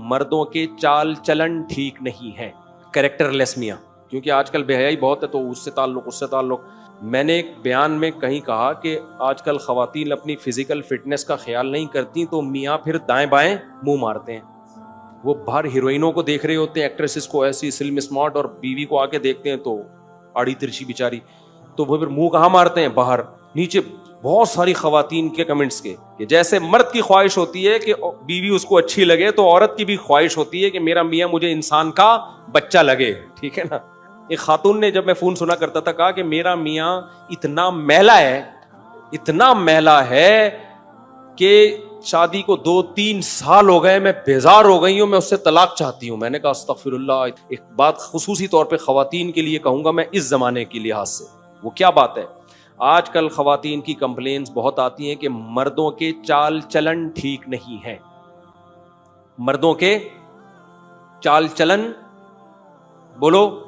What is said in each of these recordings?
مردوں کے چال چلن ٹھیک نہیں ہے. کریکٹر لیس میاں, کیونکہ آج کل بے حیائی بہت ہے تو اس سے تعلق. میں نے ایک بیان میں کہیں کہا کہ آج کل خواتین اپنی فزیکل فٹنس کا خیال نہیں کرتی تو میاں پھر دائیں بائیں منہ مارتے ہیں. وہ باہر ہیروئنوں کو دیکھ رہے ہوتے ہیں, ایکٹریسز کو ایسی سلم اسمارٹ, اور بیوی کو آ کے دیکھتے ہیں تو آڑی ترچی بیچاری, تو وہ پھر منہ کہاں مارتے ہیں, باہر. نیچے بہت ساری خواتین کے کمنٹس کے کہ جیسے مرد کی خواہش ہوتی ہے کہ بیوی اس کو اچھی لگے تو عورت کی بھی خواہش ہوتی ہے کہ میرا میاں مجھے انسان کا بچہ لگے. ٹھیک ہے نا. ایک خاتون نے جب میں فون سنا کرتا تھا کہا کہ میرا میاں اتنا میلا ہے کہ شادی کو 2-3 سال ہو گئے, میں بیزار ہو گئی ہوں, میں اس سے طلاق چاہتی ہوں. میں نے کہا استغفر اللہ. ایک بات خصوصی طور پہ خواتین کے لیے کہوں گا میں اس زمانے کے لحاظ سے, وہ کیا بات ہے, آج کل خواتین کی کمپلینز بہت آتی ہیں کہ مردوں کے چال چلن ٹھیک نہیں ہے. مردوں کے چال چلن, بولو,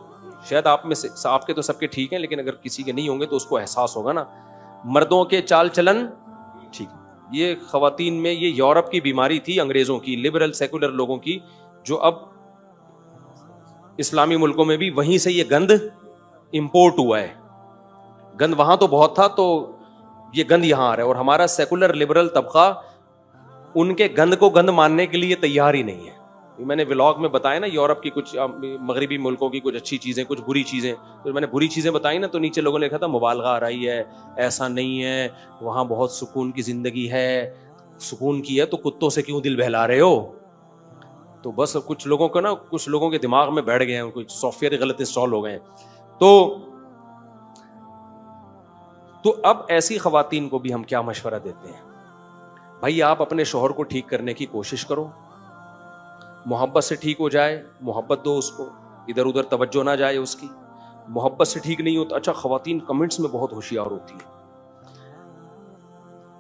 شاید آپ میں سے آپ کے تو سب کے ٹھیک ہیں, لیکن اگر کسی کے نہیں ہوں گے تو اس کو احساس ہوگا نا. مردوں کے چال چلن ٹھیک, یہ خواتین میں یہ یورپ کی بیماری تھی, انگریزوں کی, لبرل سیکولر لوگوں کی, جو اب اسلامی ملکوں میں بھی وہیں سے یہ گند امپورٹ ہوا ہے. گند وہاں تو بہت تھا تو یہ گند یہاں آ رہا ہے, اور ہمارا سیکولر لبرل طبقہ ان کے گند کو گند ماننے کے لیے تیار ہی نہیں ہے. میں نے ولاگ میں بتایا نا یورپ کی کچھ مغربی ملکوں کی کچھ اچھی چیزیں, کچھ بری چیزیں, تو میں نے بری چیزیں بتائی نا تو نیچے لوگوں نے لکھا تھا مبالغہ آ رہی ہے, ایسا نہیں ہے, وہاں بہت سکون کی زندگی ہے. سکون کی ہے تو کتوں سے کیوں دل بہلا رہے ہو. تو بس کچھ لوگوں کو نا, کچھ لوگوں کے دماغ میں بیٹھ گئے ہیں, کچھ سافٹ ویئر غلط انسٹال ہو گئے ہیں. تو اب ایسی خواتین کو بھی ہم کیا مشورہ دیتے ہیں, بھائی آپ اپنے شوہر کو ٹھیک کرنے کی کوشش کرو, محبت سے ٹھیک ہو جائے, محبت دو اس کو, ادھر ادھر توجہ نہ جائے اس کی. محبت سے ٹھیک نہیں ہوتا. اچھا, خواتین کمنٹس میں بہت ہوشیار ہوتی ہیں.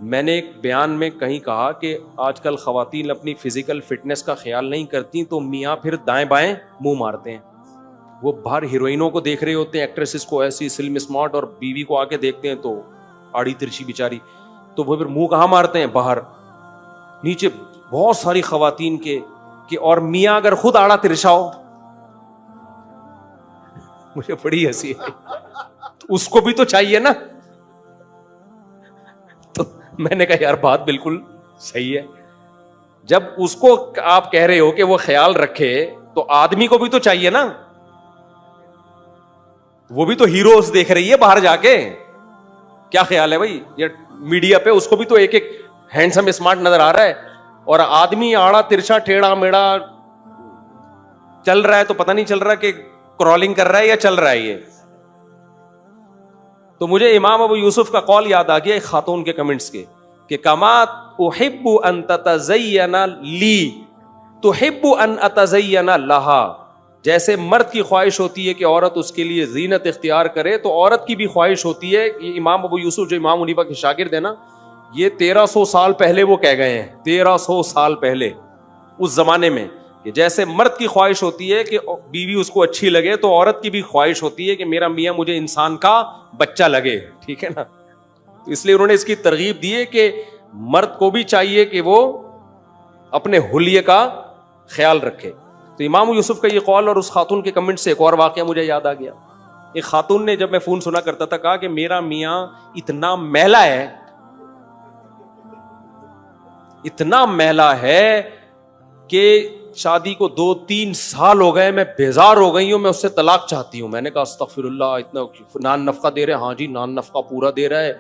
میں نے ایک بیان میں کہیں کہا کہ آج کل خواتین اپنی فزیکل فٹنس کا خیال نہیں کرتی تو میاں پھر دائیں بائیں منہ مارتے ہیں. وہ باہر ہیروئنوں کو دیکھ رہے ہوتے ہیں, ایکٹریسز کو ایسی سلم اسمارٹ, اور بیوی کو آ کے دیکھتے ہیں تو آڑی ترچی بیچاری, تو وہ پھر منہ کہاں مارتے ہیں, باہر. نیچے بہت ساری خواتین کے کہ اور میاں اگر خود آڑا ترچا ہو, مجھے بڑی ہنسی ہے, اس کو بھی تو چاہیے نا. تو میں نے کہا یار بات بالکل صحیح ہے, جب اس کو آپ کہہ رہے ہو کہ وہ خیال رکھے تو آدمی کو بھی تو چاہیے نا. وہ بھی تو ہیروز دیکھ رہی ہے باہر جا کے, کیا خیال ہے بھائی, یہ میڈیا پہ اس کو بھی تو ایک ایک ہینڈسم اسمارٹ نظر آ رہا ہے, اور آدمی آڑا ترچا ٹیڑھا میڑا چل رہا ہے تو پتہ نہیں چل رہا کہ کرالنگ کر رہا ہے یا چل رہا ہے یہ. تو مجھے امام ابو یوسف کا قول یاد آ گیا ایک خاتون کے کمنٹس کے کہ کما احب ان تتزین لی تحب ان اتزین لہا, جیسے مرد کی خواہش ہوتی ہے کہ عورت اس کے لیے زینت اختیار کرے تو عورت کی بھی خواہش ہوتی ہے. یہ امام ابو یوسف جو امام حنیفہ کے شاگرد ہیں نا, یہ 1300 سال پہلے وہ کہہ گئے ہیں, 1300 سال پہلے اس زمانے میں, کہ جیسے مرد کی خواہش ہوتی ہے کہ بیوی اس کو اچھی لگے تو عورت کی بھی خواہش ہوتی ہے کہ میرا میاں مجھے انسان کا بچہ لگے. ٹھیک ہے نا. تو اس لیے انہوں نے اس کی ترغیب دی ہے کہ مرد کو بھی چاہیے کہ وہ اپنے حلیے کا خیال رکھے. تو امام یوسف کا یہ قول اور اس خاتون کے کمنٹ سے ایک اور واقعہ مجھے یاد آ گیا. ایک خاتون نے جب میں فون سنا کرتا تھا کہا کہ میرا میاں اتنا میلا ہے کہ شادی کو 2-3 سال ہو گئے, میں بیزار ہو گئی ہوں, میں اس سے طلاق چاہتی ہوں. میں نے کہا استغفر اللہ, اتنا نان نفقہ دے رہے ہیں؟ ہاں جی نان نفقہ پورا دے رہا ہے,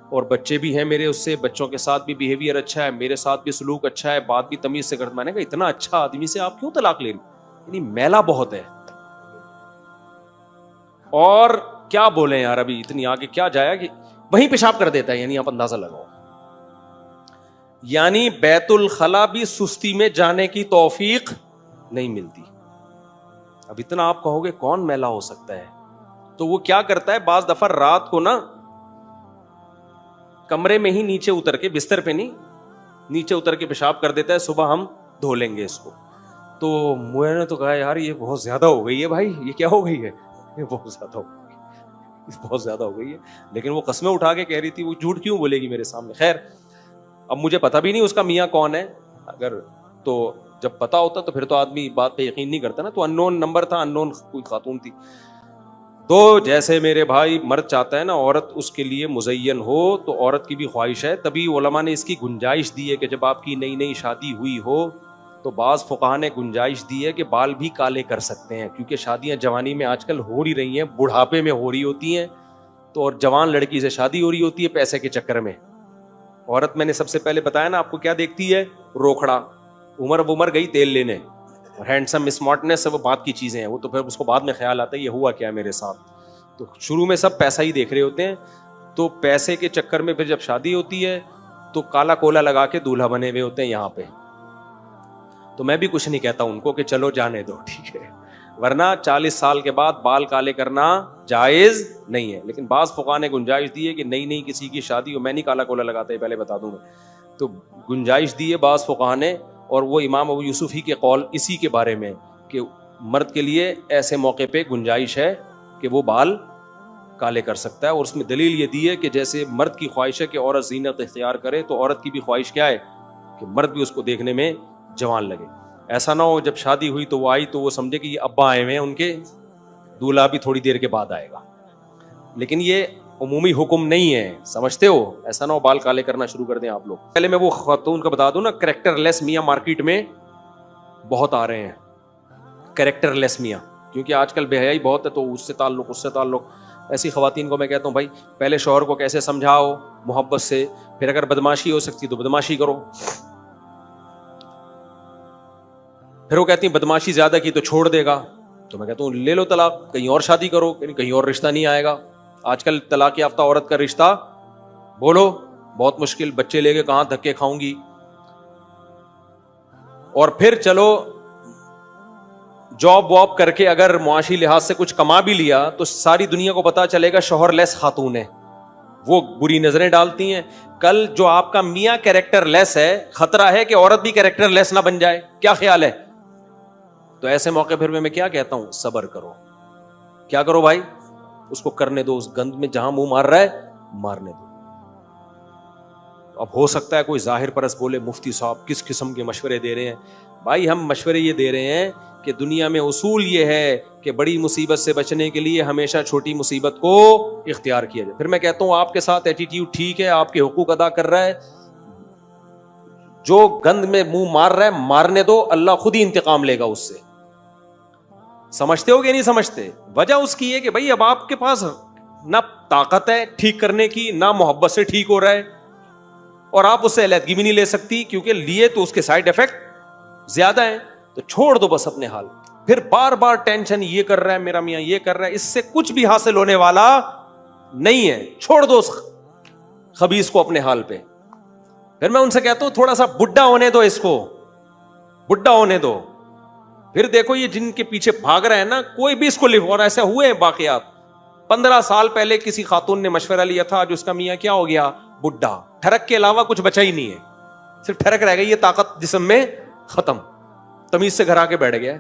اور بچے بھی ہیں میرے اس سے, بچوں کے ساتھ بھی بیہیویئر اچھا ہے, میرے ساتھ بھی سلوک اچھا ہے, بات بھی تمیز سے کرتا. میں نے کہا اتنا اچھا آدمی سے آپ کیوں طلاق لے رہی, یعنی میلا بہت ہے. اور کیا بولیں یار, ابھی اتنی آگے کیا جایا کہ وہیں پیشاب کر دیتا ہے, یعنی آپ اندازہ لگاؤ. یعنی بیت الخلا بھی سستی میں جانے کی توفیق نہیں ملتی. اب اتنا آپ کہو گے کون میلا ہو سکتا ہے, تو وہ کیا کرتا ہے بعض دفعہ رات کو نا کمرے میں ہی نیچے اتر کے, بستر پہ نہیں, نیچے اتر کے پیشاب کر دیتا ہے, صبح ہم دھو لیں گے اس کو. تو میں نے تو کہا یار یہ بہت زیادہ ہو گئی ہے بھائی, یہ کیا ہو گئی ہے, یہ بہت زیادہ ہو گئی ہے. لیکن وہ قسمیں اٹھا کے کہہ رہی تھی, وہ جھوٹ کیوں بولے گی میرے سامنے. خیر اب مجھے پتہ بھی نہیں اس کا میاں کون ہے, اگر تو جب پتا ہوتا تو پھر تو آدمی بات پہ یقین نہیں کرتا نا. تو ان نون نمبر تھا, ان نون کوئی خاتون تھی. تو جیسے میرے بھائی مرد چاہتا ہے نا عورت اس کے لیے مزین ہو, تو عورت کی بھی خواہش ہے. تبھی علماء نے اس کی گنجائش دی ہے کہ جب آپ کی نئی نئی شادی ہوئی ہو تو بعض فقہا نے گنجائش دی ہے کہ بال بھی کالے کر سکتے ہیں, کیونکہ شادیاں جوانی میں آج کل ہو ہی رہی ہیں, بڑھاپے میں ہو رہی ہوتی ہیں. تو اور جوان لڑکی سے شادی ہو رہی ہوتی ہے پیسے کے چکر میں. عورت میں نے سب سے پہلے بتایا نا آپ کو کیا دیکھتی ہے, روکھڑا, عمر گئی تیل لینے, ہینڈسم اسمارٹنیس وہ بات کی چیزیں ہیں, وہ تو پھر اس کو بعد میں خیال آتا ہے یہ ہوا کیا میرے ساتھ. تو شروع میں سب پیسہ ہی دیکھ رہے ہوتے ہیں, تو پیسے کے چکر میں پھر جب شادی ہوتی ہے تو کالا کولا لگا کے دولہا بنے ہوئے ہوتے ہیں یہاں پہ. تو میں بھی کچھ نہیں کہتا ان کو کہ چلو جانے دو, ٹھیک ہے, ورنہ 40 سال کے بعد بال کالے کرنا جائز نہیں ہے. لیکن بعض فقہا نے گنجائش دی ہے کہ نئی کسی کی شادی ہو, میں نہیں کالا کولا لگاتا, پہلے بتا دوں میں, تو گنجائش دی ہے بعض فقہا نے. اور وہ امام ابو یوسف ہی کے قول اسی کے بارے میں کہ مرد کے لیے ایسے موقع پہ گنجائش ہے کہ وہ بال کالے کر سکتا ہے. اور اس میں دلیل یہ دی ہے کہ جیسے مرد کی خواہش ہے کہ عورت زینت اختیار کرے, تو عورت کی بھی خواہش کیا ہے کہ مرد بھی اس کو دیکھنے میں جوان لگے. ایسا نہ ہو جب شادی ہوئی تو وہ آئی تو وہ سمجھے کہ یہ ابا آئے ہوئے ہیں, ان کے دولہا بھی تھوڑی دیر کے بعد آئے گا. لیکن یہ عمومی حکم نہیں ہے, سمجھتے ہو, ایسا نہ ہو بال کالے کرنا شروع کر دیں آپ لوگ. پہلے میں وہ خاتون کا بتا دوں نا, کریکٹر لیس میاں مارکیٹ میں بہت آ رہے ہیں, کریکٹر لیس میاں, کیونکہ آج کل بے حیائی بہت ہے, تو اس سے تعلق. ایسی خواتین کو میں کہتا ہوں بھائی پہلے شوہر کو کیسے سمجھاؤ محبت سے, پھر اگر بدماشی ہو سکتی تو بدماشی کرو. پھر وہ کہتی ہیں بدماشی زیادہ کی تو چھوڑ دے گا, تو میں کہتا ہوں لے لو طلاق, کہیں اور شادی کرو, کہیں اور رشتہ نہیں آئے گا. آج کل طلاق یافتہ عورت کا رشتہ بولو بہت مشکل, بچے لے کے کہاں دھکے کھاؤں گی. اور پھر چلو جاب واب کر کے اگر معاشی لحاظ سے کچھ کما بھی لیا تو ساری دنیا کو پتا چلے گا شوہر لیس خاتون ہے, وہ بری نظریں ڈالتی ہیں. کل جو آپ کا میاں کیریکٹر لیس ہے, خطرہ ہے کہ عورت بھی کیریکٹر لیس نہ بن جائے. کیا خیال ہے؟ تو ایسے موقع پھر میں کیا کہتا ہوں, صبر کرو. کیا کرو بھائی, اس کو کرنے دو, اس گند میں جہاں منہ مار رہا ہے مارنے دو. اب ہو سکتا ہے کوئی ظاہر پرست بولے مفتی صاحب کس قسم کے مشورے دے رہے ہیں. بھائی ہم مشورے یہ دے رہے ہیں کہ دنیا میں اصول یہ ہے کہ بڑی مصیبت سے بچنے کے لیے ہمیشہ چھوٹی مصیبت کو اختیار کیا جائے. پھر میں کہتا ہوں آپ کے ساتھ ایٹیٹیوڈ ٹھیک ہے, آپ کے حقوق ادا کر رہا ہے, جو گند میں منہ مار رہا ہے مارنے دو, اللہ خود ہی انتقام لے گا اس سے. سمجھتے ہو کہ نہیں سمجھتے؟ وجہ اس کی ہے کہ بھائی اب آپ کے پاس نہ طاقت ہے ٹھیک کرنے کی, نہ محبت سے ٹھیک ہو رہا ہے, اور آپ اس سے علیحدگی بھی نہیں لے سکتی کیونکہ لیے تو اس کے سائیڈ افیکٹ زیادہ ہیں. تو چھوڑ دو بس اپنے حال. پھر بار بار ٹینشن, یہ کر رہا ہے میرا میاں, یہ کر رہا ہے, اس سے کچھ بھی حاصل ہونے والا نہیں ہے. چھوڑ دو اس خبیث کو اپنے حال پہ. پھر میں ان سے کہتا ہوں تھوڑا سا بڈھا ہونے دو, اس کو بڈھا ہونے دو. پھر دیکھو یہ جن کے پیچھے بھاگ رہے ہیں نا, کوئی بھی اس کو لکھ, اور ایسے ہوئے ہیں واقعات. 15 سال پہلے کسی خاتون نے مشورہ لیا تھا, جو اس کا میاں کیا ہو گیا, بڈھا. ٹھڑک کے علاوہ کچھ بچا ہی نہیں ہے, صرف ٹھڑک رہ گئی, یہ طاقت جسم میں ختم, تمیز سے گھر آ کے بیٹھ گیا.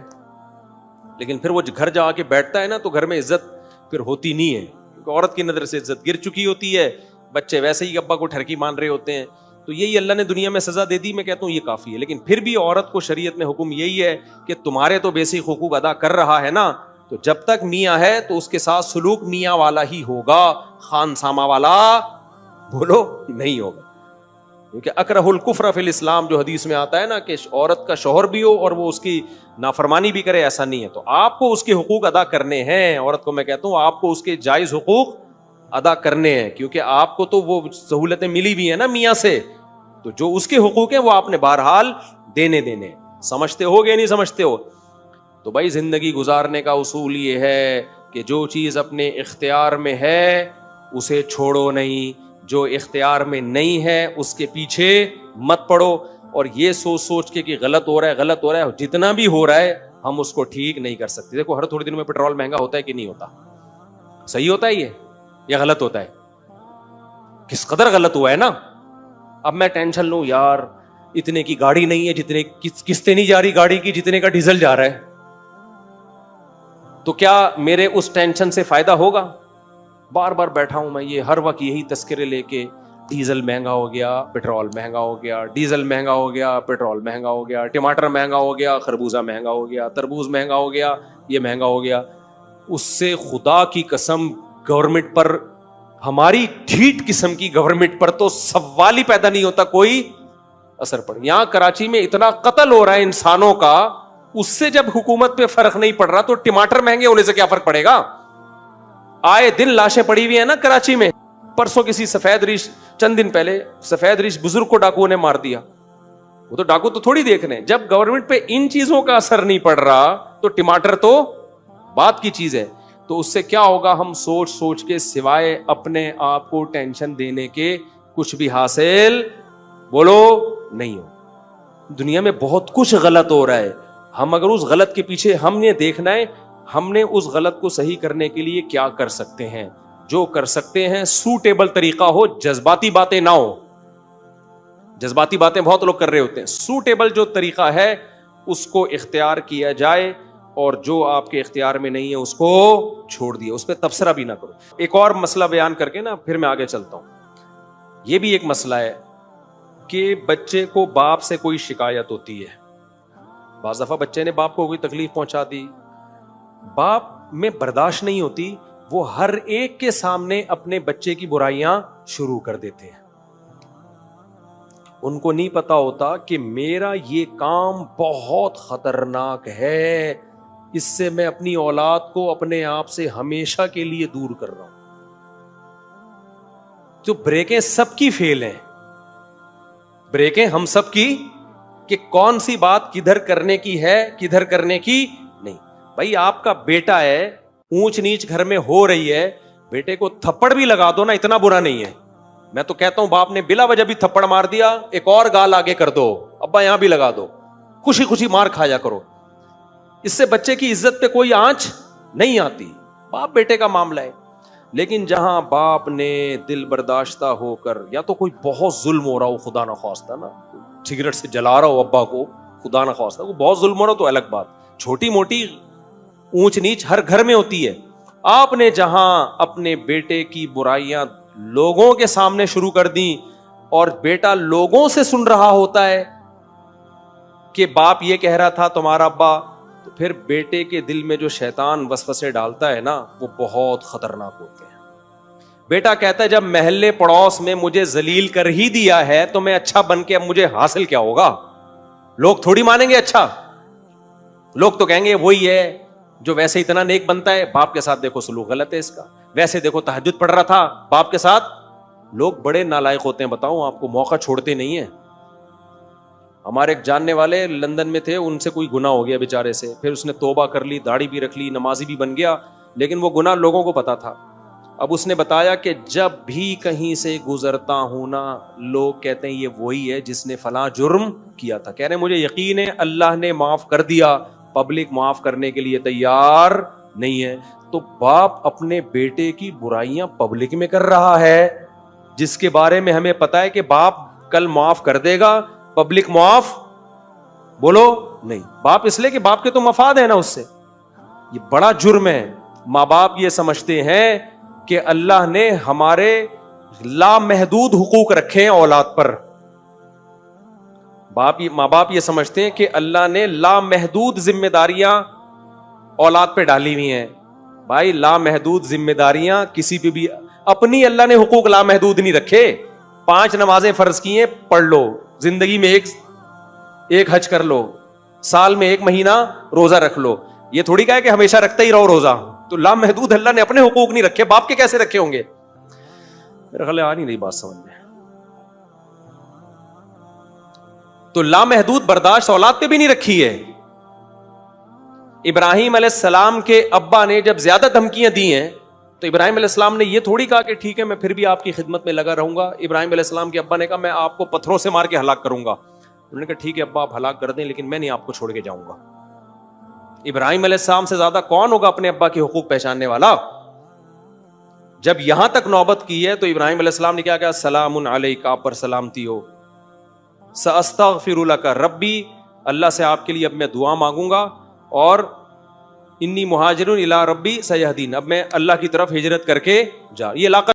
لیکن پھر وہ گھر جا کے بیٹھتا ہے نا تو گھر میں عزت پھر ہوتی نہیں ہے, کیونکہ عورت کی نظر سے عزت گر چکی ہوتی ہے, بچے ویسے ہی ابا کو ٹھڑکی مان رہے ہوتے ہیں. تو یہی اللہ نے دنیا میں سزا دے دی. میں کہتا ہوں یہ کافی ہے. لیکن پھر بھی عورت کو شریعت میں حکم یہی ہے کہ تمہارے تو بیسک حقوق ادا کر رہا ہے نا, تو جب تک میاں ہے تو اس کے ساتھ سلوک میاں والا ہی ہوگا, خان ساما والا بولو نہیں ہوگا. کیونکہ اکرہ الکفر فی الاسلام جو حدیث میں آتا ہے نا کہ عورت کا شوہر بھی ہو اور وہ اس کی نافرمانی بھی کرے, ایسا نہیں ہے. تو آپ کو اس کے حقوق ادا کرنے ہیں. عورت کو میں کہتا ہوں آپ کو اس کے جائز حقوق ادا کرنے ہیں, کیونکہ آپ کو تو وہ سہولتیں ملی بھی ہیں نا میاں سے, تو جو اس کے حقوق ہیں وہ آپ نے بہرحال دینے. سمجھتے ہو گے نہیں سمجھتے ہو؟ تو بھائی زندگی گزارنے کا اصول یہ ہے کہ جو چیز اپنے اختیار میں ہے اسے چھوڑو نہیں, جو اختیار میں نہیں ہے اس کے پیچھے مت پڑو. اور یہ سوچ کے کہ غلط ہو رہا ہے, جتنا بھی ہو رہا ہے ہم اس کو ٹھیک نہیں کر سکتے. دیکھو ہر تھوڑے دنوں میں پیٹرول مہنگا ہوتا ہے کہ نہیں ہوتا؟ صحیح ہوتا ہے یہ یا غلط ہوتا ہے؟ کس قدر غلط ہوا ہے نا. اب میں ٹینشن لوں یار اتنے کی گاڑی نہیں ہے جتنے قسطیں نہیں جا رہی گاڑی کی جتنے کا ڈیزل جا رہا ہے, تو کیا میرے اس ٹینشن سے فائدہ ہوگا؟ بار بار بیٹھا ہوں میں یہ ہر وقت یہی تذکرے لے کے, ڈیزل مہنگا ہو گیا, پیٹرول مہنگا ہو گیا, ڈیزل مہنگا ہو گیا, پیٹرول مہنگا ہو گیا, ٹماٹر مہنگا ہو گیا, خربوزہ مہنگا ہو گیا, تربوز مہنگا ہو گیا, یہ مہنگا ہو گیا. اس سے خدا کی قسم گورنمنٹ پر, ہماری ڈھیٹ قسم کی گورنمنٹ پر تو سوال ہی پیدا نہیں ہوتا کوئی اثر پڑ. یہاں کراچی میں اتنا قتل ہو رہا ہے انسانوں کا, اس سے جب حکومت پہ فرق نہیں پڑ رہا تو ٹماٹر مہنگے ہونے سے کیا فرق پڑے گا؟ آئے دن لاشیں پڑی ہوئی ہیں نا کراچی میں. پرسوں کسی سفید ریش, چند دن پہلے سفید ریش بزرگ کو ڈاکوؤں نے مار دیا. وہ تو ڈاکو تو تھوڑی دیکھ رہے ہیں, جب گورنمنٹ پہ ان چیزوں کا اثر نہیں پڑ رہا تو ٹماٹر تو بات کی چیز ہے. تو اس سے کیا ہوگا, ہم سوچ سوچ کے سوائے اپنے آپ کو ٹینشن دینے کے کچھ بھی حاصل بولو نہیں ہو. دنیا میں بہت کچھ غلط ہو رہا ہے, ہم اگر اس غلط کے پیچھے ہم نے دیکھنا ہے, ہم نے اس غلط کو صحیح کرنے کے لیے کیا کر سکتے ہیں. جو کر سکتے ہیں سوٹیبل طریقہ ہو, جذباتی باتیں نہ ہو. جذباتی باتیں بہت لوگ کر رہے ہوتے ہیں, سوٹیبل جو طریقہ ہے اس کو اختیار کیا جائے, اور جو آپ کے اختیار میں نہیں ہے اس کو چھوڑ دیا, اس پہ تبصرہ بھی نہ کرو. ایک اور مسئلہ بیان کر کے نا پھر میں آگے چلتا ہوں. یہ بھی ایک مسئلہ ہے کہ بچے کو باپ سے کوئی شکایت ہوتی ہے. بعض دفعہ بچے نے باپ کو کوئی تکلیف پہنچا دی, باپ میں برداشت نہیں ہوتی, وہ ہر ایک کے سامنے اپنے بچے کی برائیاں شروع کر دیتے ہیں. ان کو نہیں پتا ہوتا کہ میرا یہ کام بہت خطرناک ہے, اس سے میں اپنی اولاد کو اپنے آپ سے ہمیشہ کے لیے دور کر رہا ہوں. جو بریکیں سب کی فیل ہیں, بریکیں ہم سب کی, کہ کون سی بات کدھر کرنے کی ہے کدھر کرنے کی نہیں. بھائی آپ کا بیٹا ہے, اونچ نیچ گھر میں ہو رہی ہے, بیٹے کو تھپڑ بھی لگا دو نا, اتنا برا نہیں ہے. میں تو کہتا ہوں باپ نے بلا وجہ بھی تھپڑ مار دیا, ایک اور گال آگے کر دو, ابا یہاں بھی لگا دو, خوشی خوشی مار کھایا کرو. اس سے بچے کی عزت پہ کوئی آنچ نہیں آتی, باپ بیٹے کا معاملہ ہے. لیکن جہاں باپ نے دل برداشتہ ہو کر, یا تو کوئی بہت ظلم ہو رہا ہو خدا نخواستہ نا, سگریٹ سے جلا رہا ہو ابا کو خدا نخواستہ, وہ بہت ظلم ہو رہا تو الگ بات, چھوٹی موٹی اونچ نیچ ہر گھر میں ہوتی ہے. آپ نے جہاں اپنے بیٹے کی برائیاں لوگوں کے سامنے شروع کر دیں, اور بیٹا لوگوں سے سن رہا ہوتا ہے کہ باپ یہ کہہ رہا تھا تمہارا ابا, تو پھر بیٹے کے دل میں جو شیطان وسوسے ڈالتا ہے نا, وہ بہت خطرناک ہوتے ہیں. بیٹا کہتا ہے جب محلے پڑوس میں مجھے ذلیل کر ہی دیا ہے تو میں اچھا بن کے اب مجھے حاصل کیا ہوگا. لوگ تھوڑی مانیں گے اچھا, لوگ تو کہیں گے وہی ہے جو ویسے اتنا نیک بنتا ہے, باپ کے ساتھ دیکھو سلوک غلط ہے اس کا, ویسے دیکھو تہجد پڑھ رہا تھا باپ کے ساتھ. لوگ بڑے نالائق ہوتے ہیں, بتاؤں آپ کو, موقع چھوڑتے نہیں ہیں. ہمارے ایک جاننے والے لندن میں تھے, ان سے کوئی گناہ ہو گیا بیچارے سے, پھر اس نے توبہ کر لی, داڑھی بھی رکھ لی, نمازی بھی بن گیا, لیکن وہ گناہ لوگوں کو پتا تھا. اب اس نے بتایا کہ جب بھی کہیں سے گزرتا ہوں نا, لوگ کہتے ہیں یہ وہی ہے جس نے فلاں جرم کیا تھا. کہہ رہے مجھے یقین ہے اللہ نے معاف کر دیا, پبلک معاف کرنے کے لیے تیار نہیں ہے. تو باپ اپنے بیٹے کی برائیاں پبلک میں کر رہا ہے, جس کے بارے میں ہمیں پتا ہے کہ باپ کل معاف کر دے گا, پبلک معاف بولو نہیں. باپ اس لیے کہ باپ کے تو مفاد ہے نا اس سے, یہ بڑا جرم ہے. ماں باپ یہ سمجھتے ہیں کہ اللہ نے ہمارے لامحدود حقوق رکھے ہیں اولاد پر. ماں باپ یہ سمجھتے ہیں کہ اللہ نے لامحدود ذمہ داریاں اولاد پہ ڈالی ہوئی ہیں. بھائی لامحدود ذمہ داریاں کسی پہ بھی, اپنی اللہ نے حقوق لامحدود نہیں رکھے. 5 نمازیں فرض کی ہیں, پڑھ لو, زندگی میں ایک حج کر لو, سال میں 1 مہینہ روزہ رکھ لو. یہ تھوڑی کہا ہے کہ ہمیشہ رکھتا ہی رہو روزہ. تو لامحدود اللہ نے اپنے حقوق نہیں رکھے, باپ کے کیسے رکھے ہوں گے؟ میرے خیال آ نہیں رہی بات سمجھ میں. تو لامحدود برداشت اولاد پہ بھی نہیں رکھی ہے. ابراہیم علیہ السلام کے ابا نے جب زیادہ دھمکیاں دی ہیں تو ابراہیم علیہ السلام نے یہ تھوڑی کہا کہ ٹھیک ہے میں پھر بھی آپ کی خدمت میں لگا رہوں گا. ابراہیم علیہ السلام کے ابا نے کہا میں آپ کو پتھروں سے مار کے ہلاک کروں گا. انہوں نے کہا ٹھیک ہے ابا آپ ہلاک کر دیں, لیکن میں نہیں آپ کو چھوڑ کے جاؤں گا. ابراہیم علیہ السلام سے زیادہ کون ہوگا اپنے ابا کے حقوق پہچاننے والا؟ جب یہاں تک نوبت کی ہے تو ابراہیم علیہ السلام نے کیا کہا, سلام علیک, آپ پر سلامتی ہو. ساستغفر لک ربی, اللہ سے آپ کے لیے اب میں دعا مانگوں گا, اور انی مہاجر الی ربی سیہدین, اب میں اللہ کی طرف ہجرت کر کے جا. یہ علاقہ